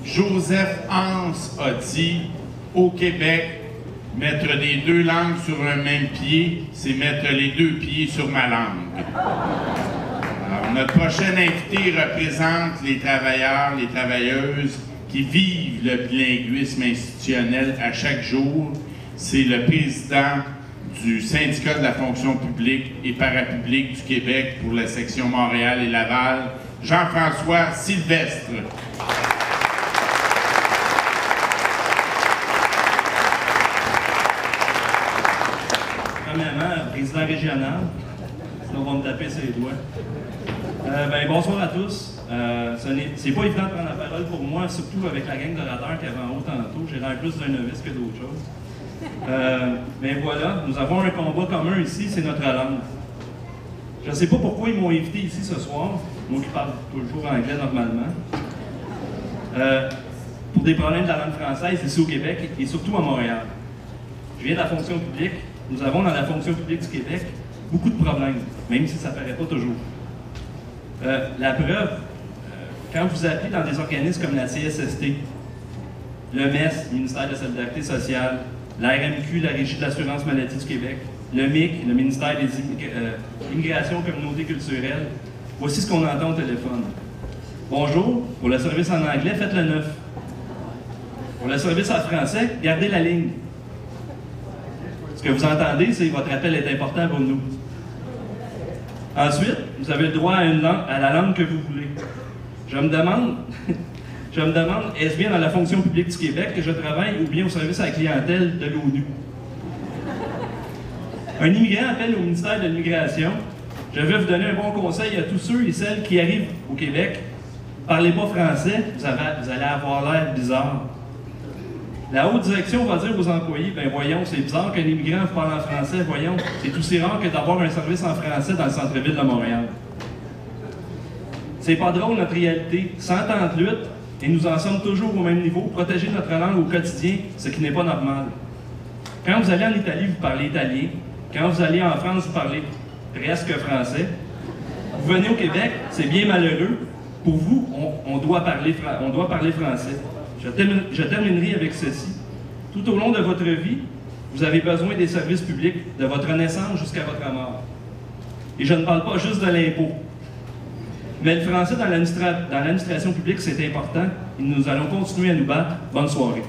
Joseph Hans a dit, au Québec, mettre les deux langues sur un même pied, c'est mettre les deux pieds sur ma langue. Alors, notre prochain invité représente les travailleurs, les travailleuses qui vivent le bilinguisme institutionnel à chaque jour. C'est le président du syndicat de la fonction publique et parapublique du Québec pour la section Montréal et Laval, Jean-François Sylvestre. Premièrement, président régional, sinon on va me taper ses doigts. Bonsoir à tous. C'est pas évident de prendre la parole pour moi, surtout avec la gang d'orateurs qui avait en haut tantôt. J'ai l'air plus d'un novice que d'autres choses. Mais voilà, nous avons un combat commun ici, c'est notre langue. Je ne sais pas pourquoi ils m'ont invité ici ce soir, moi qui parle toujours anglais normalement. Pour des problèmes de la langue française ici au Québec et surtout à Montréal. Je viens de la fonction publique. Nous avons dans la fonction publique du Québec beaucoup de problèmes, même si ça ne paraît pas toujours. La preuve, quand vous appelez dans des organismes comme la CSST, le MES, le ministère de la Solidarité sociale, la RMQ, la Régie de l'assurance maladie du Québec, le MIC, le ministère des Immigrations et Communautés culturelles, voici ce qu'on entend au téléphone. Bonjour, pour le service en anglais, faites le 9. Pour le service en français, gardez la ligne. Ce que vous entendez, c'est que votre appel est important pour nous. Ensuite, vous avez le droit à la langue que vous voulez. Je me demande, est-ce bien dans la fonction publique du Québec que je travaille ou bien au service à la clientèle de l'ONU? Un immigrant appelle au ministère de l'Immigration. Je vais vous donner un bon conseil à tous ceux et celles qui arrivent au Québec. Parlez pas français, vous allez avoir l'air bizarre. La haute direction va dire aux employés, ben voyons, c'est bizarre qu'un immigrant vous parle en français, voyons, c'est aussi rare que d'avoir un service en français dans le centre-ville de Montréal. C'est pas drôle notre réalité, 100 ans de lutte, et nous en sommes toujours au même niveau, protéger notre langue au quotidien, ce qui n'est pas normal. Quand vous allez en Italie, vous parlez italien, quand vous allez en France, vous parlez presque français. Vous venez au Québec, c'est bien malheureux, pour vous, on doit parler français. Je terminerai avec ceci. Tout au long de votre vie, vous avez besoin des services publics, de votre naissance jusqu'à votre mort. Et je ne parle pas juste de l'impôt. Mais le français dans l'administration publique, c'est important et nous allons continuer à nous battre. Bonne soirée.